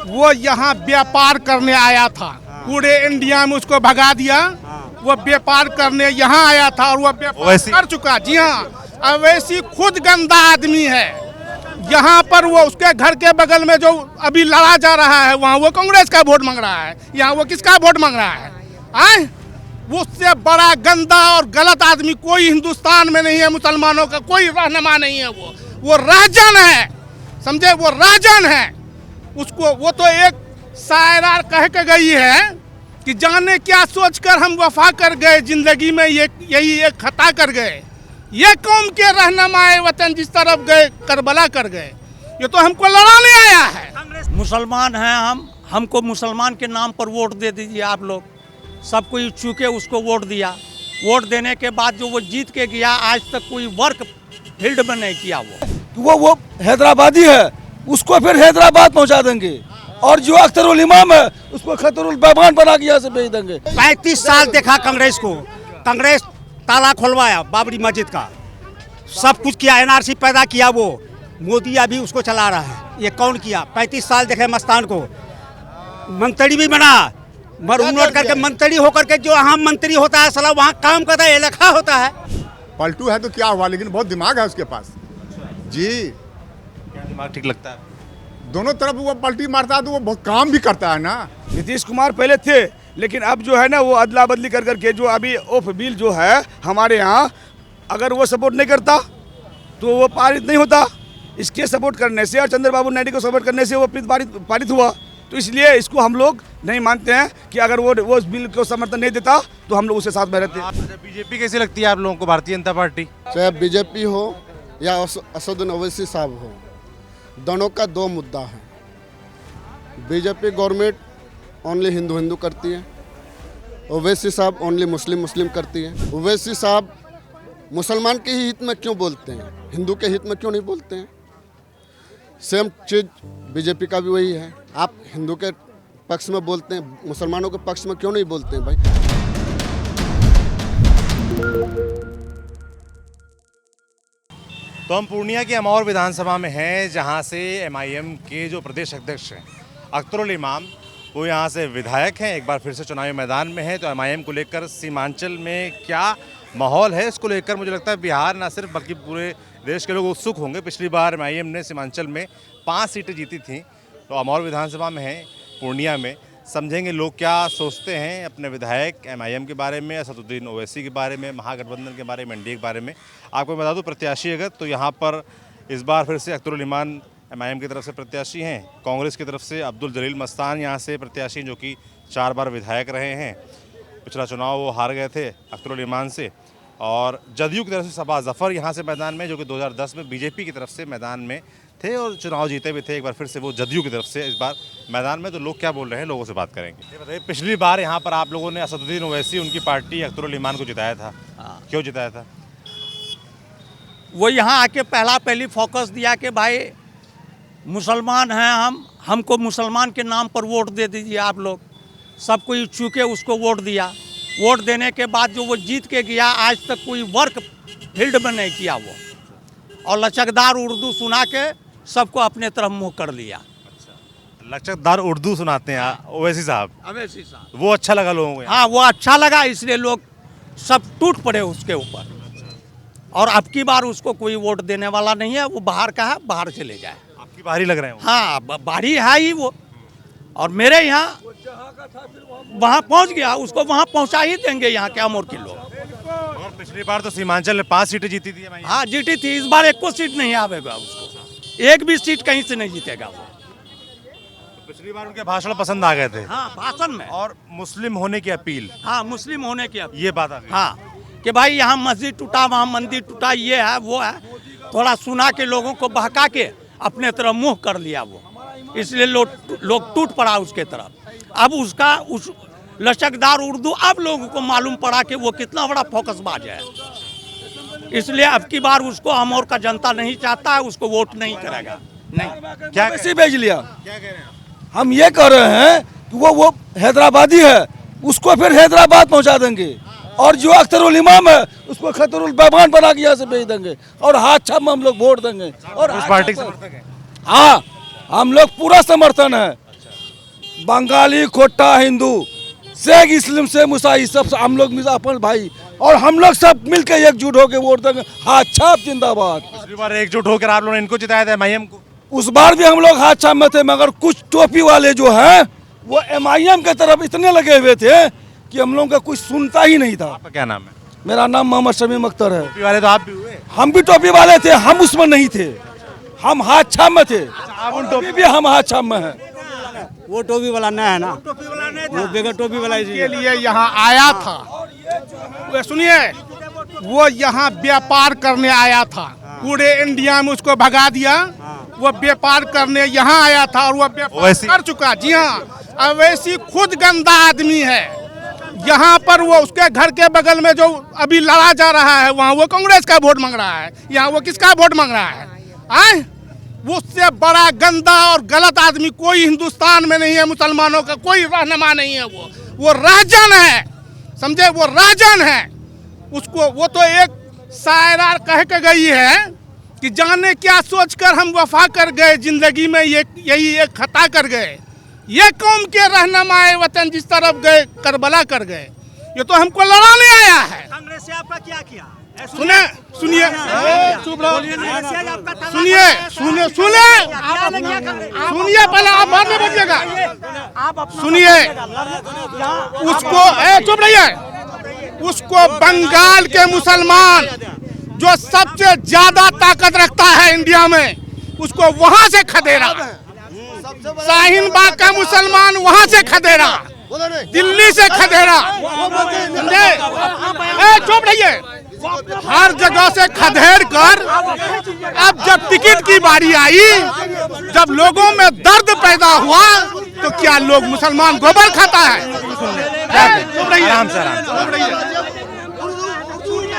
वो यहाँ व्यापार करने आया था, पूरे इंडिया में उसको भगा दिया। वो व्यापार करने यहाँ आया था और वो व्यापार कर चुका। जी हाँ, अवैसी खुद गंदा आदमी है। यहाँ पर वो उसके घर के बगल में जो अभी लड़ा जा रहा है, वहाँ वो कांग्रेस का वोट मांग रहा है, यहाँ वो किसका वोट मांग रहा है? आए, उससे बड़ा गंदा और गलत आदमी कोई हिंदुस्तान में नहीं है। मुसलमानों का कोई रहनुमा नहीं है। वो राजन है, समझे? वो राजन है। उसको वो तो एक शायरा कह के गई है कि जाने क्या सोचकर हम वफा कर गए, जिंदगी में यही एक खता कर गए। ये कौम के रहनुमाए वतन जिस तरफ गए करबला कर गए। ये तो हमको लड़ाने आया है। मुसलमान हैं हमको मुसलमान के नाम पर वोट दे दीजिए आप लोग। सब कोई चूके उसको वोट दिया। वोट देने के बाद जो वो जीत के गया, आज तक कोई वर्क फील्ड में नहीं किया। वो हैदराबादी है, उसको फिर हैदराबाद पहुंचा देंगे। और जो अख्तरुल इमाम है उसको खतरुल बैबान बना के यहाँ से भेज देंगे। 35 साल देखा कांग्रेस को। कांग्रेस ताला खुलवाया बाबरी मस्जिद का, सब कुछ किया, एनआरसी पैदा किया। वो मोदी अभी उसको चला रहा है। ये कौन किया? 35 साल देखे मस्तान को। मंत्री भी बना, मरूनोट करके मंत्री होकर के, जो अहम मंत्री होता है साला वहाँ काम करता है, लिखा होता है। पलटू है तो क्या हुआ, लेकिन बहुत दिमाग है उसके पास। जी, क्या दिमाग ठीक लगता है? दोनों तरफ वो पलटी मारता है तो वो बहुत काम भी करता है ना। नीतीश कुमार पहले थे, लेकिन अब जो है ना वो अदला बदली कर करके जो अभी ऑफ बिल जो है हमारे यहाँ, अगर वो सपोर्ट नहीं करता तो वो पारित नहीं होता। इसके सपोर्ट करने से और चंद्रबाबू नायडू को सपोर्ट करने से वो पारित हुआ। तो इसलिए इसको हम लोग नहीं मानते हैं कि अगर वो उस बिल को समर्थन नहीं देता तो हम लोग उसके साथ में रहते हैं। बीजेपी कैसी लगती है आप लोगों को, भारतीय जनता पार्टी? चाहे बीजेपी हो या असदुद्दीन ओवैसी साहब हो, दोनों का दो मुद्दा है। BJP government only Hindu Hindu करती है, ओवैसी साहब ओनली मुस्लिम मुस्लिम करती है। ओवैसी साहब मुसलमान के ही हित में क्यों बोलते हैं, हिंदू के हित में क्यों नहीं बोलते हैं? सेम चीज़ बीजेपी का भी वही है। आप हिंदू के पक्ष में बोलते हैं, मुसलमानों के पक्ष में क्यों नहीं बोलते हैं भाई? तो हम पूर्णिया की अमौर विधानसभा में हैं, जहां से एमआईएम के जो प्रदेश अध्यक्ष हैं अख्तरुल इमाम, वो यहाँ से विधायक हैं, एक बार फिर से चुनावी मैदान में हैं। तो एमआईएम को लेकर सीमांचल में क्या माहौल है, इसको लेकर मुझे लगता है बिहार ना सिर्फ बल्कि पूरे देश के लोग उत्सुक होंगे। पिछली बार एमआईएम ने सीमांचल में 5 सीटें जीती थीं, तो अमौर विधानसभा में हैं पूर्णिया में। समझेंगे लोग क्या सोचते हैं अपने विधायक एमआईएम के बारे में, असदुद्दीन ओवैसी के बारे में, महागठबंधन के बारे में, एनडीए के बारे में। आपको बता दूं प्रत्याशी अगर तो यहाँ पर इस बार फिर से अख्तरुल इमाम एमआईएम की तरफ से प्रत्याशी हैं। कांग्रेस की तरफ से अब्दुल जलील मस्तान यहाँ से प्रत्याशी, जो कि 4 बार विधायक रहे हैं। पिछला चुनाव वो हार गए थे अख्तरुल इमाम से। और जदयू की तरफ से सबा जफ़र यहाँ से मैदान में, जो कि 2010 में बीजेपी की तरफ से मैदान में थे और चुनाव जीते भी थे। एक बार फिर से वो जदयू की तरफ से इस बार मैदान में। तो लोग क्या बोल रहे हैं, लोगों से बात करेंगे। ये बताइए, पिछली बार यहाँ पर आप लोगों ने असदुद्दीन ओवैसी, उनकी पार्टी अख्तरुल इमाम को जिताया था, क्यों जिताया था? वो यहाँ आके पहली फोकस दिया कि भाई मुसलमान हैं हमको मुसलमान के नाम पर वोट दे दीजिए आप लोग। सब कोई चूके उसको वोट दिया। वोट देने के बाद जो वो जीत के गया, आज तक कोई वर्क फील्ड में नहीं किया वो, और लचकदार उर्दू सुना के सबको अपने तरफ मुँह कर लिया। लचकदार उर्दू सुनाते हैं ओवैसी साहब? ओवैसी साहब, वो अच्छा लगा लोगों को? हाँ, वो अच्छा लगा, इसलिए लोग सब टूट पड़े उसके ऊपर। और अब की बार उसको कोई वोट देने वाला नहीं है। वो बाहर का है, बाहर चले जाए। आपकी बाहरी लग रहे हैं? हाँ, बाहरी है ही वो। और मेरे यहाँ वहाँ पहुँच गया, उसको वहाँ पहुँचा ही देंगे यहाँ के अमौर के लोग। और पिछली बार तो सीमांचल में 5 सीटें जीती थी। हाँ, जीती थी। इस बार 1 सीट नहीं आवेगा उसको, एक भी सीट कहीं से नहीं जीतेगा वो। पिछली बार उनके भाषण पसंद आ गए थे। हाँ, भाषण में। और मुस्लिम होने की अपील। हाँ, मुस्लिम होने की अपील। ये बात आ गई। हाँ, कि भाई यहाँ मस्जिद टूटा, वहाँ मंदिर टूटा, ये है वो है। थोड़ा सुना के लोगों को बहका के अपने तरफ मुँह कर लिया वो, इसलिए लोग टूट पड़ा उसके तरफ। अब उसका उस लचकदार उर्दू अब लोगों को मालूम पड़ा कि वो कितना बड़ा फोकसबाज है। इसलिए अब की बार उसको अमौर का जनता नहीं चाहता है, उसको वोट नहीं करेगा। नहीं, क्या कैसे भेज लिया? क्या कह रहे हैं? हम ये कह रहे हैं कि वो हैदराबादी है, उसको फिर हैदराबाद पहुंचा देंगे। और जो अख्तरुल इमाम है उसको खतरुल बैबान बना के यहाँ से भेज देंगे। और हाथ छाप में हम लोग वोट देंगे। और उस पार्टी के समर्थक हैं? हाँ, हम लोग पूरा समर्थन है। बंगाली खोटा हिंदू शेख इस्लाम से मुसाई सब हम लोग अपन भाई और हम लोग सब मिलकर एकजुट होकर वोट देंगे। हाथ छाप जिंदाबाद। पिछली बार एकजुट होकर आप लोगों ने इनको जिताया था एमआईएम को। उस बार भी हम लोग हाथ छाप में थे, मगर कुछ टोपी वाले जो हैं वो एमआईएम के तरफ इतने लगे हुए थे कि हम लोगों का कुछ सुनता ही नहीं था। आपका क्या नाम है? मेरा नाम मोहम्मद शमीम अख्तर है। टोपी वाले तो आप भी हुए। हम भी टोपी वाले थे, हम उसमें नहीं थे, हम हाथ छाप में थे। अभी भी हम हाथ छाप में हैं। वो टोपी वाला नहीं है ना, वो बगैर टोपी वाला के लिए यहाँ आया था। वो सुनिए, वो यहाँ व्यापार करने आया था, पूरे इंडिया में उसको भगा दिया। वो व्यापार करने यहाँ आया था और वो व्यापार कर चुका। जी हाँ, अवैसी खुद गंदा आदमी है। यहाँ पर वो उसके घर के बगल में जो अभी लड़ा जा रहा है, वहाँ वो कांग्रेस का वोट मांग रहा है, यहाँ वो किसका वोट मांग रहा है? आए, उससे बड़ा गंदा और गलत आदमी कोई हिंदुस्तान में नहीं है। मुसलमानों का कोई रहनुमा नहीं है। वो राजन है, समझे? वो राजन है। उसको वो तो एक शायरा कह के गई है कि जाने क्या सोचकर हम वफा कर गए, जिंदगी में ये यही एक खता कर गए। ये कौम के रहनुमाए वतन जिस तरफ गए करबला कर गए। ये तो हमको लड़ाने आया है। कांग्रेस से आपका क्या किया? सुनिए सुनिए सुनिए सुनिए सुनिए, पहले आप बाद में बोलिएगा। सुनिए, उसको चुप रहिए। उसको बंगाल के मुसलमान जो सबसे ज्यादा ताकत रखता है इंडिया में, उसको वहां से खदेड़ा। शाहीन बाग का मुसलमान वहां से खदेड़ा, दिल्ली से खदेड़ा। चुप रहिए। हर जगह से खदेड़ कर अब जब टिकट की बारी आई, जब लोगों में दर्द पैदा हुआ, तो क्या लोग मुसलमान गोबर खाता है? आराम से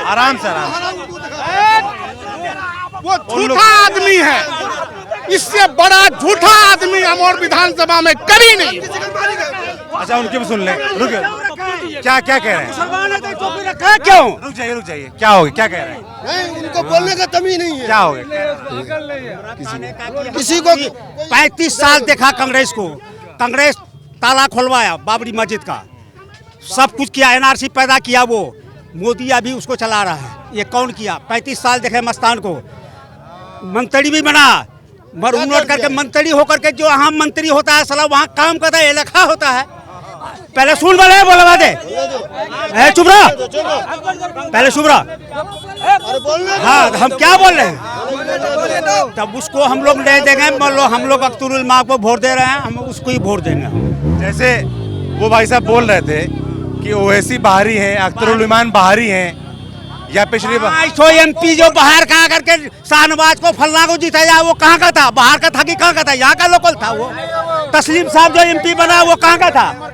आराम से वो झूठा आदमी है। इससे बड़ा झूठा आदमी अमोर विधानसभा में कभी नहीं। अच्छा, उनके भी सुन ले। रुक, क्या कह रहे हैं? क्यों? रुक जाइए, क्या हो गया? क्या कह रहे हैं? नहीं, उनको बोलने का तमीज नहीं है। क्या हो गया? किसी को 35 साल देखा कांग्रेस को। कांग्रेस ताला खुलवाया बाबरी मस्जिद का, सब कुछ किया, एनआरसी पैदा किया। वो मोदी अभी उसको चला रहा है। ये कौन किया? 35 साल देखे मस्तान को। मंत्री भी बना, मर नोट करके मंत्री होकर के जो यहाँ मंत्री होता है साला वहाँ काम करता है, लिखा होता है। पहले सुन वाले बोलवा दे, चुप रहा, पहले चुप रहा। हाँ, हम क्या बोल रहे हैं? तब उसको हम लोग नहीं देंगे। मान लो हम लोग अख्तरुल इमाम को वोट दे रहे हैं, हम उसको ही वोट देंगे। जैसे वो भाई साहब बोल रहे थे कि ओवैसी बाहरी हैं, अख्तरुल इमान बाहरी हैं, या पिछली बार तो एमपी जो बाहर कहाँ करके शाहनवाज को फलना को जीता वो कहाँ का था? बाहर का था कि कहाँ का था? यहाँ का लोकल था। वो तस्लीम साहब जो एमपी बना वो कहाँ का था?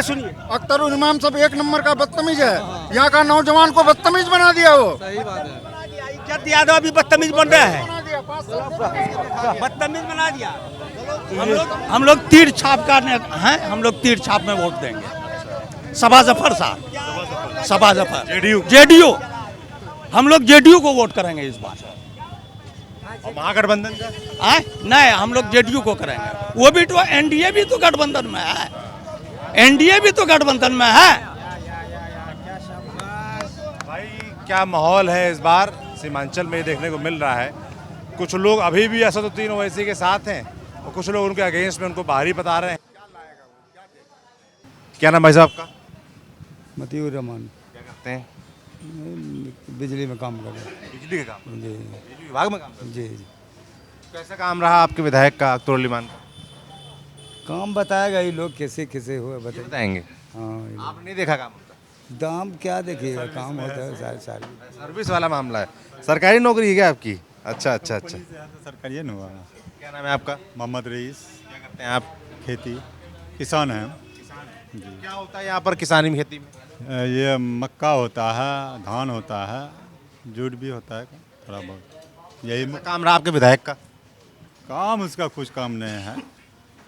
सुनिए, अख्तरुल इमाम सब एक नंबर का बदतमीज है। यहाँ का नौजवान को बदतमीज बना दिया। वो सही बात है। इज्जत यादव अभी बदतमीज बन रहा है, बदतमीज बना दिया। हम लोग तीर छाप का हैं, हम लोग तीर छाप में वोट देंगे। सबा जफर साहब, सबा जफर, जेडीयू। हम लोग जेडीयू को वोट करेंगे इस बार। और महागठबंधन का? नहीं, हम लोग जेडीयू को करेंगे। वो भी तो एनडीए भी तो गठबंधन में है, एनडीए भी तो गठबंधन में है। भाई क्या माहौल है इस बार सीमांचल में देखने को मिल रहा है। कुछ लोग अभी भी असदुद्दीन ओवैसी के साथ हैं और कुछ लोग उनके अगेंस्ट में उनको बाहरी बता रहे हैं। क्या नाम भाई साहब आपका? मतीउर रहमान। क्या करते हैं? बिजली में काम कर रहे हैं। बिजली का काम? जी बिजली विभाग में काम करते हैं? जी। कैसा काम रहा आपके विधायक का अख्तरुल इमान का? काम बताएगा ये लोग कैसे कैसे हुए बताएंगे। हाँ, आपने नहीं देखा काम होता? दाम क्या देखिएगा, काम होता है सारी। सर्विस वाला मामला है। सरकारी नौकरी है क्या आपकी? अच्छा अच्छा अच्छा। सरकारी न हुआ। क्या नाम है आपका? मोहम्मद रईस। क्या करते हैं आप? खेती किसान हैं। क्या होता है यहाँ पर किसानी में, खेती में? ये मक्का होता है, धान होता है, जूट भी होता है थोड़ा बहुत। यही काम रहा आपके विधायक का? काम उसका कुछ काम नहीं है।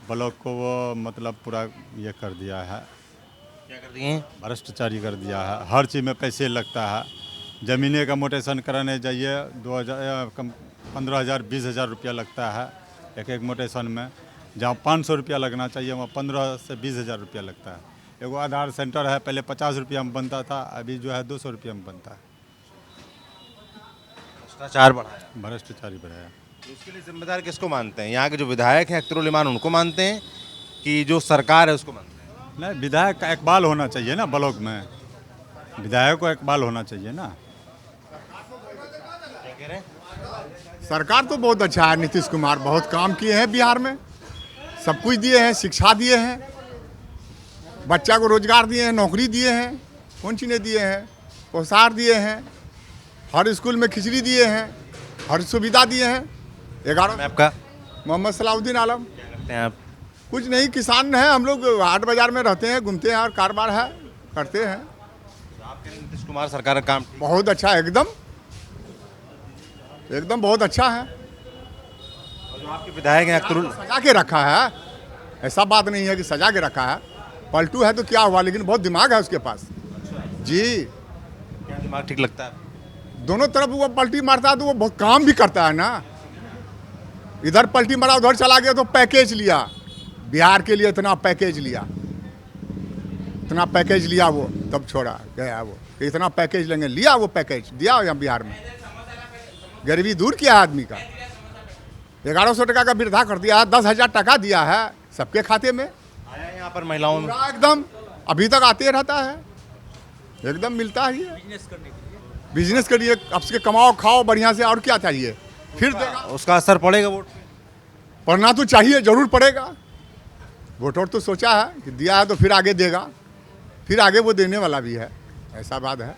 ब्लॉक को वो मतलब पूरा ये कर दिया है। क्या कर दिए? भ्रष्टाचारी कर दिया है। हर चीज़ में पैसे लगता है। ज़मीने का मोटेशन कराने जाइए 15,000 20,000 रुपया लगता है एक मोटेशन में। जहाँ 500 रुपया लगना चाहिए वहाँ 15 से 20 हज़ार रुपया लगता है। एगो आधार सेंटर है, पहले 50 रुपया में बनता था, अभी जो है 200 रुपया में बनता है। भ्रष्टाचार बढ़ा है। भ्रष्टाचारी बढ़ाया। तो इसके लिए जिम्मेदार किसको मानते हैं? यहाँ के जो विधायक हैं अख्तरुल इमान, उनको मानते हैं कि जो सरकार है उसको मानते हैं? नहीं, विधायक का इकबाल होना चाहिए ना ब्लॉक में, विधायक को इकबाल होना चाहिए ना। क्या कह रहे हैं? सरकार तो बहुत अच्छा है, नीतीश कुमार बहुत काम किए हैं बिहार में, सब कुछ दिए हैं, शिक्षा दिए हैं, बच्चा को रोजगार दिए हैं, नौकरी दिए हैं, कौन चीज़ें दिए हैं, पोशाक दिए हैं, हर स्कूल में खिचड़ी दिए हैं, हर सुविधा दिए हैं। 11 मैं आपका मोहम्मद सलाउद्दीन आलम। क्या करते हैं आप? कुछ नहीं, किसान हैं हम लोग, हाट बाजार में रहते हैं, घूमते हैं और कारोबार है करते हैं। तो आप कह रहे हैं नीतीश कुमार सरकार का काम बहुत अच्छा है, एकदम एकदम बहुत अच्छा है। और जो आपके विधायक हैं अख्तरुल, सजा के रखा है, ऐसा बात नहीं है कि सजा के रखा है। पलटू है तो क्या हुआ, लेकिन बहुत दिमाग है उसके पास जी। क्या दिमाग ठीक लगता है? दोनों तरफ वो पलटी मारता है तो वो बहुत काम भी करता है ना। इधर पलटी मारा, उधर चला गया तो पैकेज लिया, बिहार के लिए इतना पैकेज लिया, इतना पैकेज लिया, वो तब छोड़ा गया। वो इतना पैकेज लेंगे, लिया वो पैकेज दिया यहाँ बिहार में, गरीबी दूर किया है आदमी का। 1100 टका का वृद्धा कर दिया है, 10,000 टका दिया है सबके खाते में। आया है यहाँ पर महिलाओं में? पूरा एकदम अभी तक आते रहता है, एकदम मिलता ही है। बिजनेस करिए, अब से कमाओ खाओ बढ़िया से, और क्या चाहिए फिर देगा। उसका असर पड़ेगा वोट पे? पढ़ना तो चाहिए, जरूर पड़ेगा। वोटर तो सोचा है कि दिया है तो फिर आगे देगा, फिर आगे वो देने वाला भी है, ऐसा बात है।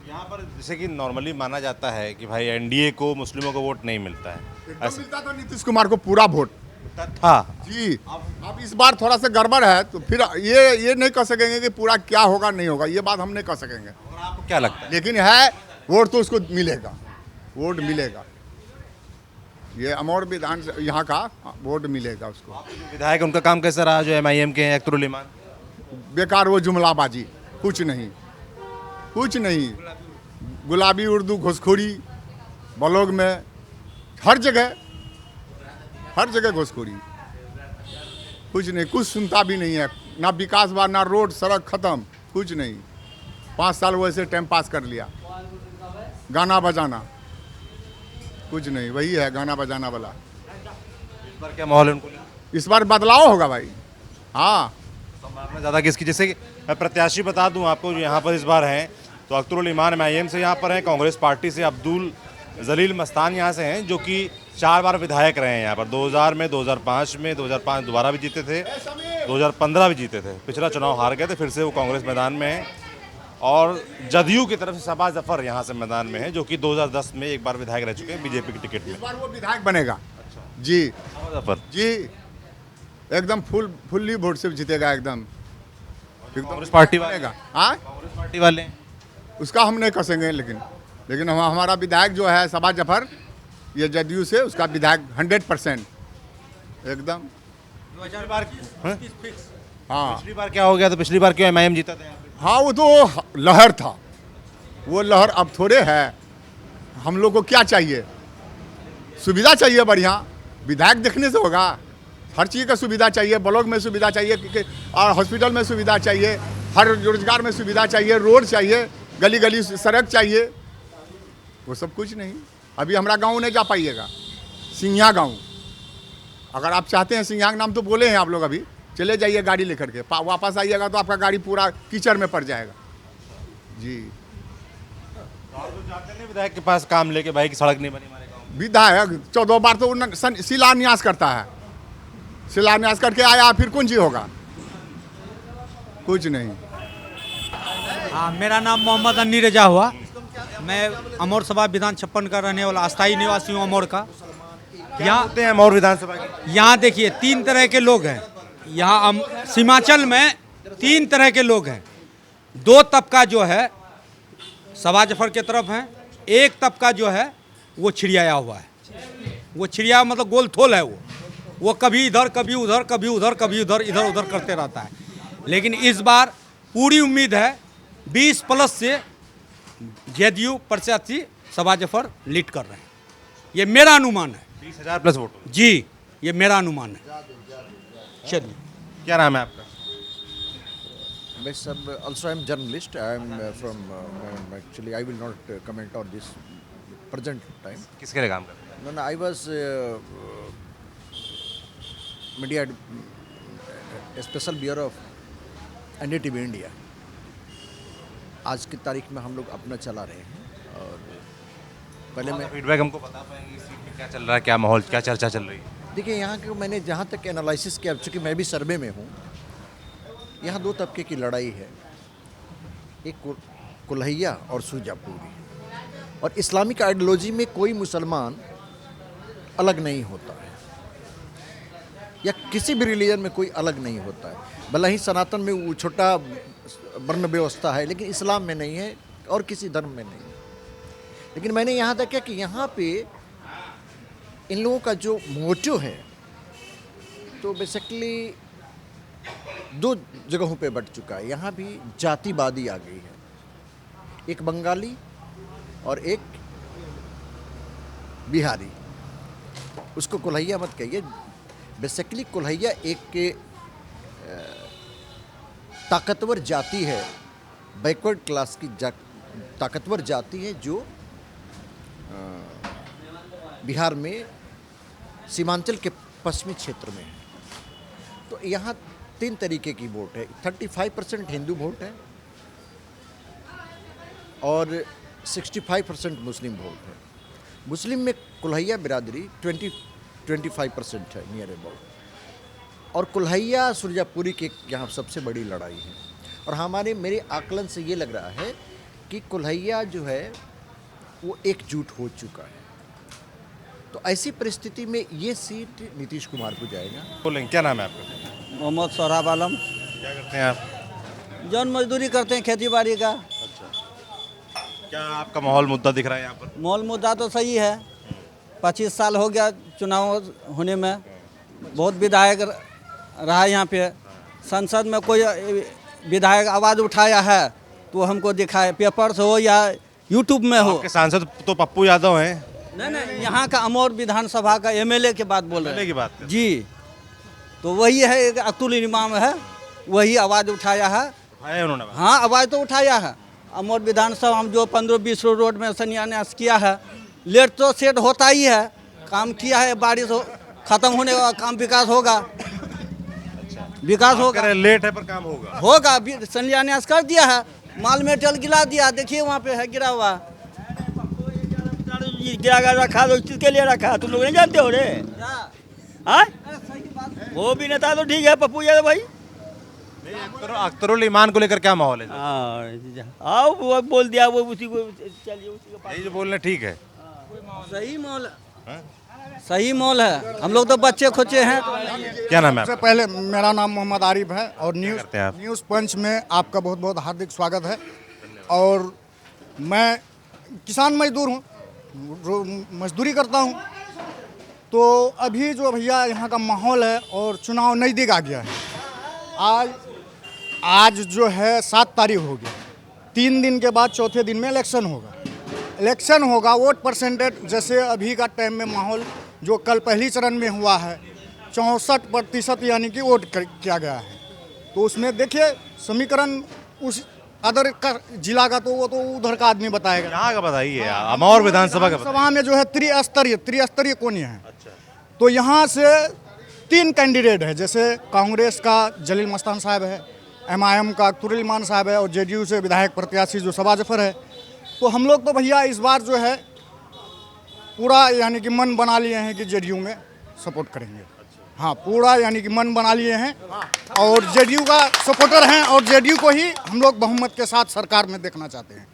यहाँ पर जैसे कि नॉर्मली माना जाता है कि भाई एनडीए को मुस्लिमों को वोट नहीं मिलता है, एकदम मिलता था नीतीश कुमार को पूरा वोट था। जी। अब इस बार थोड़ा सा गड़बड़ है तो फिर ये नहीं कह सकेंगे कि पूरा क्या होगा नहीं होगा, ये बात हम नहीं कह सकेंगे। और आपको क्या लगता है? लेकिन है वोट तो उसको मिलेगा, वोट मिलेगा। ये अमौर विधान यहाँ का वोट मिलेगा उसको। विधायक उनका काम कैसा रहा जो एमआईएम के हैं अख्तरुल इमान? बेकार, वो जुमलाबाजी, कुछ नहीं, कुछ नहीं। गुलाबी उर्दू घुसखोरी ब्लॉक में हर जगह घुसखोरी, कुछ नहीं, कुछ सुनता भी नहीं है ना। विकास बा ना, रोड सड़क खत्म, कुछ नहीं। 5 साल वैसे टाइम पास कर लिया, गाना बजाना, कुछ नहीं, वही है गाना बजाना वाला। इस बार क्या माहौल है उनको? इस बार बदलाव होगा भाई। हाँ, संभावना ज़्यादा किसकी? जैसे कि मैं प्रत्याशी बता दूं आपको जो यहाँ पर इस बार हैं, तो अख्तरुल इमान एमआईएम से यहाँ पर हैं, कांग्रेस पार्टी से अब्दुल जलील मस्तान यहाँ से हैं, जो कि 4 बार विधायक रहे हैं यहाँ पर। 2000 में, 2005 में, 2005 दोबारा भी जीते थे, 2015 भी जीते थे, पिछला चुनाव हार गए थे, फिर से वो कांग्रेस मैदान में है। और जदयू की तरफ से सबा जफर यहाँ से मैदान में है, जो कि 2010 में एक बार विधायक रह चुके हैं बीजेपी की टिकट में। इस बार वो विधायक बनेगा जी। सबा जफर जी, एकदम फुल्ली वोट से जीतेगा, एकदम कांग्रेस पार्टी वाले? बनेगा। हाँ, कांग्रेस पार्टी वाले हैं। उसका हम नहीं कसेंगे, लेकिन हमारा विधायक जो है सबा जफर, ये जदयू से उसका विधायक 100% एकदम। पिछली बार हाँ पिछली बार क्या हो गया? तो पिछली बार क्यों एमआईएम जीता था यहाँ पे? हाँ, वो तो लहर था, वो लहर अब थोड़े है। हम लोग को क्या चाहिए? सुविधा चाहिए बढ़िया, विधायक देखने से होगा। हर चीज़ का सुविधा चाहिए, ब्लॉक में सुविधा चाहिए, और हॉस्पिटल में सुविधा चाहिए, हर रोजगार में सुविधा चाहिए, रोड चाहिए, गली गली सड़क चाहिए, वो सब कुछ नहीं। अभी हमारा गांव नहीं जा पाइएगा, सिंघिया गांव। अगर आप चाहते हैं, सिंघिया का नाम तो बोले हैं आप लोग, अभी चले जाइए गाड़ी लेकर के, वापस आइएगा तो आपका गाड़ी पूरा कीचड़ में पड़ जाएगा जी। आप लोग जाते नहीं विधायक के पास काम लेके, भाई की सड़क नहीं बनी हमारे गाँव में? विधायक 14 बार तो शिलान्यास करता है, शिलान्यास करके आया, फिर कौन चीज होगा? कुछ नहीं। हाँ, मेरा नाम मोहम्मद अन्नी रजा हुआ। मैं अमौर सभा विधान 56 का रहने वाला अस्थायी निवासी हूँ अमौर का। यहाँ होते हैं अमौर विधानसभा के? यहाँ देखिए 3 तरह के लोग हैं। यहाँ सीमांचल में 3 तरह के लोग हैं। 2 तबका जो है सबा जफर के तरफ है, 1 तबका जो है वो छिड़ियाया हुआ है। वो छिड़िया मतलब गोल थोल है, वो कभी इधर कभी उधर, कभी उधर कभी उधर, इधर उधर करते रहता है। लेकिन इस बार पूरी उम्मीद है 20+ से जदयू प्रत्याशी सबा जफर लीड कर रहे हैं, ये मेरा अनुमान है। 20,000+ वोट जी, ये मेरा अनुमान है। चलिए, क्या नाम है आपका? Also, I'm journalist. I'm from actually I will not comment on this present time. किसके लिए काम कर रहे No, I was media special bureau of NDTV India. आज की तारीख में हम लोग अपना चला रहे हैं और पहले मैं फीडबैक हमको बता पाएंगे सीट में क्या चल रहा है, क्या माहौल, क्या चर्चा चल रही है? देखिए यहाँ के मैंने जहाँ तक एनालिसिस किया, चूँकि मैं भी सर्वे में हूँ, यहाँ दो तबके की लड़ाई है, एक कुल्हैया और सुरजापुरी। और इस्लामिक आइडियोलॉजी में कोई मुसलमान अलग नहीं होता है, या किसी भी रिलीजन में कोई अलग नहीं होता है। भले ही सनातन में वो छोटा वर्ण व्यवस्था है, लेकिन इस्लाम में नहीं है और किसी धर्म में नहीं है। लेकिन मैंने यहाँ तक किया कि यहाँ पे इन लोगों का जो मोटिव है, तो बेसिकली दो जगहों पे बट चुका है। यहाँ भी जातिवादी आ गई है, एक बंगाली और एक बिहारी। उसको कुल्हैया मत कहिए, बेसिकली कुल्हैया एक ताकतवर जाति है, बैकवर्ड क्लास की ताकतवर जाति है, जो बिहार में सीमांचल के पश्चिमी क्षेत्र में है। तो यहाँ तीन तरीके की वोट है। 35% हिंदू वोट है और 65% मुस्लिम वोट है। मुस्लिम में कुल्हैया बिरादरी 25% है नियर अबाउट, और कुल्हैया सुरजापुरी की यहाँ सबसे बड़ी लड़ाई है। और मेरे आकलन से ये लग रहा है कि कुल्हैया जो है वो एकजुट हो चुका है। तो ऐसी परिस्थिति में ये सीट नीतीश कुमार को जाएगा। बोलेंगे, क्या नाम है आपका? मोहम्मद सोहराब आलम। क्या करते हैं आप? जौन मजदूरी करते हैं खेती बाड़ी का। क्या आपका माहौल मुद्दा दिख रहा है यहाँ पर? माहौल मुद्दा तो सही है। 25 साल हो गया चुनाव होने में, बहुत विधायक रहा यहाँ पे। संसद में कोई विधायक आवाज़ उठाया है तो हमको दिखाए, पेपर से हो या यूट्यूब में हो। आपके सांसद तो पप्पू यादव हैं। नहीं, यहाँ का अमौर विधानसभा का एमएलए की बात बोल रहे हैं। की बात जी, तो वही है, एक अब्दुल इमाम है, वही आवाज़ उठाया है। उन्होंने हाँ, आवाज़ तो उठाया है। अमौर विधानसभा हम जो 15-20 रोड में शिलान्यास किया है, लेट तो सेट होता ही है, काम किया है, बारिश खत्म होने का काम विकास होगा। विकास होगा, लेट है पर काम होगा। शिलान्यास कर दिया है, माल मेटल गिरा दिया, देखिए वहाँ पे है गिरा हुआ। गिरा रखा तो किसके लिए रखा, तुम लोग नहीं जानते हो रे? हाँ, वो भी नेता तो ठीक है पप्पू यादव भाई। अख्तरुल ईमान को लेकर क्या माहौल है? आओ, वो बोल दिया, वो उसी को चलिए, उसी को जो बोलना ठीक है। सही माहौल, सही माहौल है। हम लोग तो बच्चे खोचे हैं। क्या नाम है? सबसे पहले मेरा नाम मोहम्मद आरिफ है और न्यूज़ पंच में आपका बहुत बहुत हार्दिक स्वागत है। और मैं किसान मजदूर हूँ, मजदूरी करता हूँ। तो अभी जो भैया यहाँ का माहौल है और चुनाव नज़दीक आ गया है। आज जो है 7 तारीख हो गया, 3 दिन के बाद चौथे दिन में इलेक्शन होगा। वोट परसेंटेज जैसे अभी का टाइम में माहौल जो कल पहली चरण में हुआ है 64% यानी कि वोट किया गया है। तो उसमें देखिए समीकरण उस अदर का जिला का तो वो तो उधर का आदमी बताएगा। यहाँ का बताइए, अमौर विधानसभा का। सभा में जो है त्रिस्तरीय कोनी है। अच्छा। तो यहाँ से 3 कैंडिडेट है, जैसे कांग्रेस का जलील मस्तान साहब है, MIM का अख्तरुल ईमान साहब है और JDU से विधायक प्रत्याशी जो सबा जफर है। तो हम लोग तो भैया इस बार जो है पूरा यानी कि मन बना लिए हैं कि JDU में सपोर्ट करेंगे। हाँ, पूरा यानी कि मन बना लिए हैं और JDU का सपोर्टर हैं और JDU को ही हम लोग बहुमत के साथ सरकार में देखना चाहते हैं,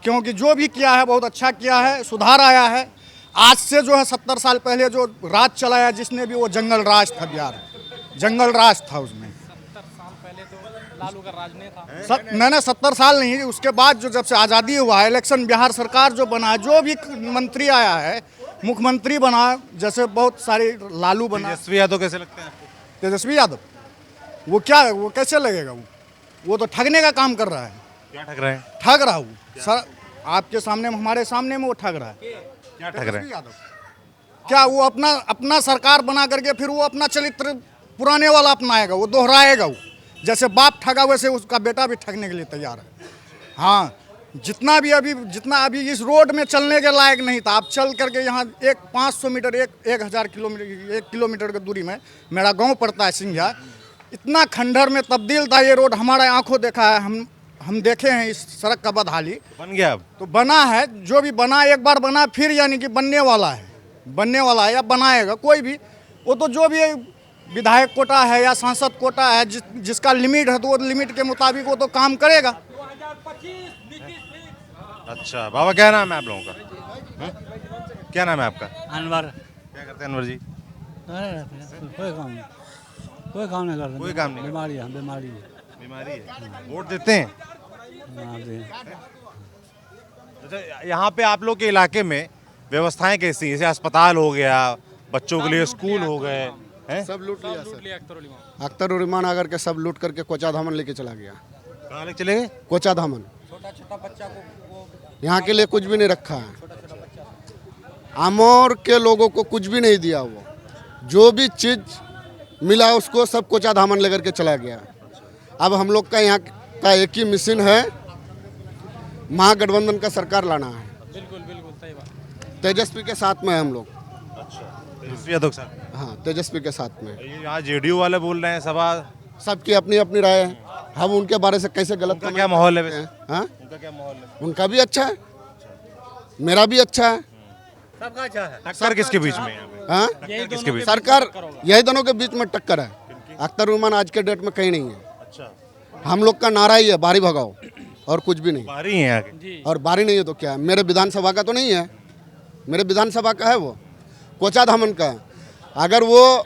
क्योंकि जो भी किया है बहुत अच्छा किया है, सुधार आया है। आज से जो है 70 साल पहले जो राज चलाया जिसने भी, वो जंगल राज था, बिहार जंगल राज था। उसमें 70 साल पहले तो लालू का राज नहीं था। नहीं, 70 साल नहीं, उसके बाद जो जब से आज़ादी हुआ है, इलेक्शन बिहार सरकार जो बना, जो भी मंत्री आया है, मुख्यमंत्री बना, जैसे बहुत सारे लालू बना। तेजस्वी यादव कैसे लगते हैं आपको? तेजस्वी यादव वो क्या, वो कैसे लगेगा? वो तो ठगने का काम कर रहा है। क्या ठग रहे हैं? ठग रहा हूँ सर, आपके सामने, हमारे सामने में वो ठग रहा है। क्या ठग रहे हैं? क्या वो अपना अपना सरकार बना करके फिर वो अपना चरित्र पुराने वाला अपनाएगा, वो दोहराएगा। वो जैसे बाप ठगा वैसे उसका बेटा भी ठगने के लिए तैयार है। हाँ, जितना अभी इस रोड में चलने के लायक नहीं था, आप चल करके यहाँ 500 मीटर 1000 किलोमीटर 1 किलोमीटर की दूरी में मेरा गांव पड़ता है सिंघिया, इतना खंडहर में तब्दील था ये रोड। हमारे आंखों देखा है, हम देखे हैं इस सड़क का बदहाली। बन गया अब तो बना है, जो भी बना एक बार बना, फिर यानी कि बनने वाला है या बनाएगा कोई भी। वो तो जो भी विधायक कोटा है या सांसद कोटा है, जिसका लिमिट है तो वो लिमिट के मुताबिक वो तो काम करेगा। अच्छा बाबा, क्या नाम है आप लोगों का? क्या नाम है आपका? अनवर। क्या करते हैं अनवर जी? कोई काम नहीं करते। कोई काम नहीं? बीमारी है। बीमारी है। वोट देते हैं? अच्छा, यहाँ पे आप लोग के इलाके में व्यवस्थाएं कैसी, जैसे अस्पताल हो गया, बच्चों के लिए स्कूल हो गए हैं? सब लूट लिया सर। अख्तर और ईमान आकर के सब लूट करके कोचा धामन लेके चला गया। कहाँ लेके चले गए? कोचा धामन। यहाँ के लिए कुछ भी नहीं रखा है। आमोर के लोगों को कुछ भी नहीं दिया। वो जो भी चीज मिला उसको सब कोचा धामन लेकर के चला गया। अब हम लोग का यहाँ का एक ही मिशन है, महागठबंधन का सरकार लाना है। बिल्कुल सही बात। तेजस्वी के साथ में है हम लोग। तेजस्वी यादव साहब? हाँ, तेजस्वी के साथ में। यहाँ जेडीयू वाले बोल रहे हैं सभा, सबकी अपनी अपनी राय है, हम उनके बारे से कैसे गलत उनका क्या माहौल है? हाँ, उनका क्या माहौल है? उनका भी अच्छा है, मेरा भी अच्छा है। सबका अच्छा है। टक्कर किसके बीच में है? हाँ, किसके बीच? सरकार यही दोनों के बीच में टक्कर है। अख्तर उमान आज के डेट में कहीं नहीं है। अच्छा, हम लोग का नारा ही है, बारी भगाओ, और कुछ भी नहीं। बारी है आगे? और बारी नहीं है तो क्या है? मेरे विधानसभा का तो नहीं है, मेरे विधानसभा का है, वो कोचा धामन का है। अगर वो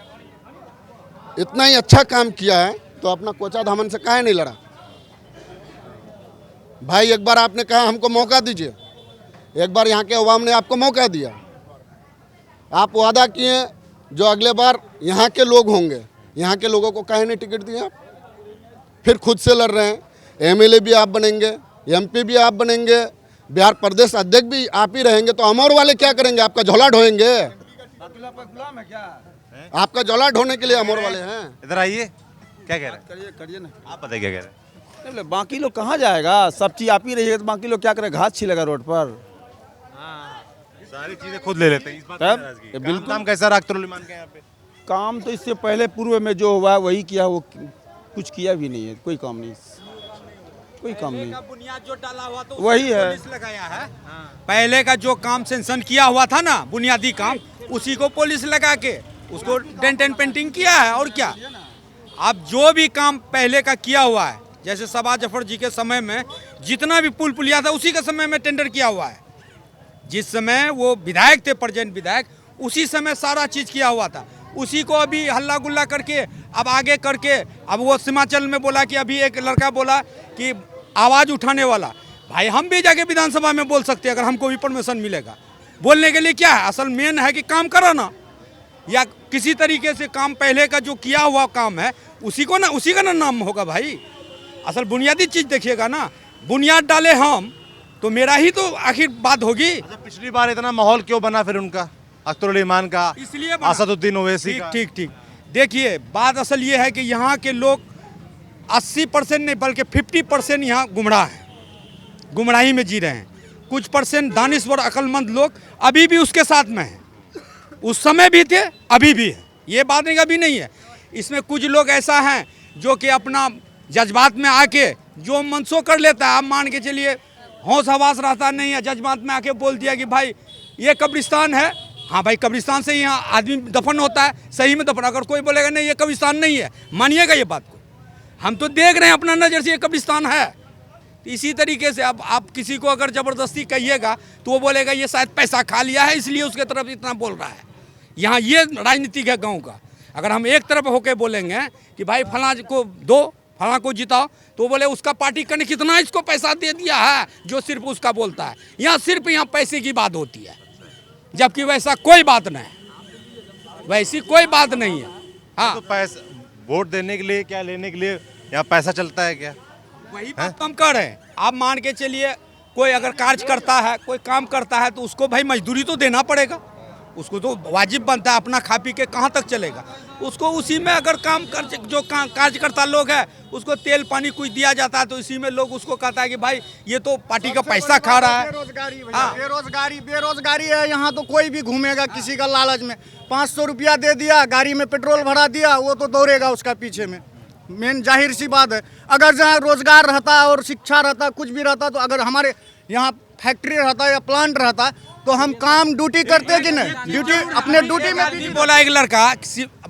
इतना ही अच्छा काम किया है तो अपना कोचा धामन से काहे नहीं लड़ा? भाई एक बार आपने कहा हमको मौका दीजिए, एक बार यहाँ के अवाम ने आपको मौका दिया, आप वादा किए जो अगले बार यहाँ के लोग होंगे, यहाँ के लोगों को काहे नहीं टिकट दिया? फिर खुद से लड़ रहे हैं। एमएलए भी आप बनेंगे, एमपी भी आप बनेंगे, बिहार प्रदेश अध्यक्ष भी आप ही रहेंगे, तो अमौर वाले क्या करेंगे? आपका झोला ढोएंगे? आपका झोला ढोने के लिए अमौर वाले हैं। इधर आइए, क्या कह रहे हैं? करिए ना। आप बताइए क्या कह रहे हैं? बाकी लोग कहाँ जाएगा? सब चीज आप ही रहिएगा तो बाकी लोग क्या करें? घास छिलेगा रोड पर। सारी चीजें खुद ले लेते हैं। इस बात की नाराजगी है। बिल्कुल। काम कैसा रहा अख्तर ईमान के यहाँ पे? काम तो इससे पहले पूर्व में जो हुआ वही किया, वो कुछ किया भी नहीं है। कोई काम नहीं, कोई काम नहीं। बुनियाद जो डाला हुआ तो वही है। पुलिस लगाया है। पहले का जो काम सेंक्शन किया हुआ था ना, बुनियादी काम, उसी को पुलिस लगा के उसको डेंट एंड पेंटिंग किया है। और क्या, अब जो भी काम पहले का किया हुआ है, जैसे सबा जफर जी के समय में जितना भी पुल पुलिया था उसी के समय में टेंडर किया हुआ है। जिस समय वो विधायक थे, प्रेजेंट विधायक, उसी समय सारा चीज़ किया हुआ था। उसी को अभी हल्ला गुल्ला करके अब आगे करके, अब वो सीमांचल में बोला कि अभी एक लड़का बोला कि आवाज़ उठाने वाला, भाई हम भी जाके विधानसभा में बोल सकते हैं अगर हमको भी परमिशन मिलेगा। बोलने के लिए क्या है, असल मेन है कि काम कराना, या किसी तरीके से काम पहले का जो किया हुआ काम है उसी का ना नाम होगा भाई। असल बुनियादी चीज़ देखिएगा ना, बुनियाद डाले हम तो मेरा ही तो आखिर बात होगी। अच्छा, पिछली बार इतना माहौल क्यों बना फिर उनका, अख्तर ईमान का, इसलिए असदुद्दीन ओवैसी का? ठीक। देखिए बात असल ये है कि यहाँ के लोग 80% नहीं बल्कि 50% यहाँ गुमराह हैं, गुमराही में जी रहे हैं। कुछ परसेंट दानिश्वर अक्लमंद लोग अभी भी उसके साथ में हैं, उस समय भी थे, अभी भी है। ये बात नहीं अभी नहीं है। इसमें कुछ लोग ऐसा हैं जो कि अपना जज्बात में आके जो मनसो कर लेता है। आप मान के चलिए होश हवास रहता नहीं है, जज्बात में आके बोल दिया कि भाई ये कब्रिस्तान है। हाँ भाई, कब्रिस्तान से यहाँ आदमी दफन होता है, सही में दफन। अगर कोई बोलेगा नहीं ये कब्रिस्तान नहीं है, मानिएगा ये बात को। हम तो देख रहे हैं अपना नज़र से ये कब्रिस्तान है। तो इसी तरीके से अब आप किसी को अगर ज़बरदस्ती कहिएगा तो वो बोलेगा ये शायद पैसा खा लिया है इसलिए उसके तरफ इतना बोल रहा है। यहाँ ये राजनीतिक है गाँव का। अगर हम एक तरफ होके बोलेंगे कि भाई फलां को दो, फलां को जिताओ, तो बोले उसका पार्टी करने कितना इसको पैसा दे दिया है, जो सिर्फ उसका बोलता है। यहाँ सिर्फ यहाँ पैसे की बात होती है, जबकि वैसा कोई बात नहीं, वैसी कोई बात नहीं है। हाँ, तो पैसा वोट देने के लिए क्या लेने के लिए यहाँ पैसा चलता है क्या? वही बात कम कर रहे हैं। आप मान के चलिए कोई अगर कार्य करता है, कोई काम करता है तो उसको भाई मजदूरी तो देना पड़ेगा। उसको तो वाजिब बनता है, अपना खा पी के कहाँ तक चलेगा। उसको उसी में अगर काम कर जो कार्यकर्ता लोग हैं उसको तेल पानी कुछ दिया जाता है तो इसी में लोग उसको कहता है कि भाई ये तो पार्टी का पैसा खा रहा है। बेरोजगारी है यहाँ, तो कोई भी घूमेगा किसी का लालच में। 500 रुपया दे दिया, गाड़ी में पेट्रोल भरा दिया, वो तो दौड़ेगा उसका पीछे में। मेन जाहिर सी बात है, अगर जहाँ रोजगार रहता और शिक्षा रहता, कुछ भी रहता, तो अगर हमारे यहाँ फैक्ट्री रहता या प्लांट रहता तो हम काम ड्यूटी करते कि नहीं, ड्यूटी अपने ड्यूटी में। बोला एक लड़का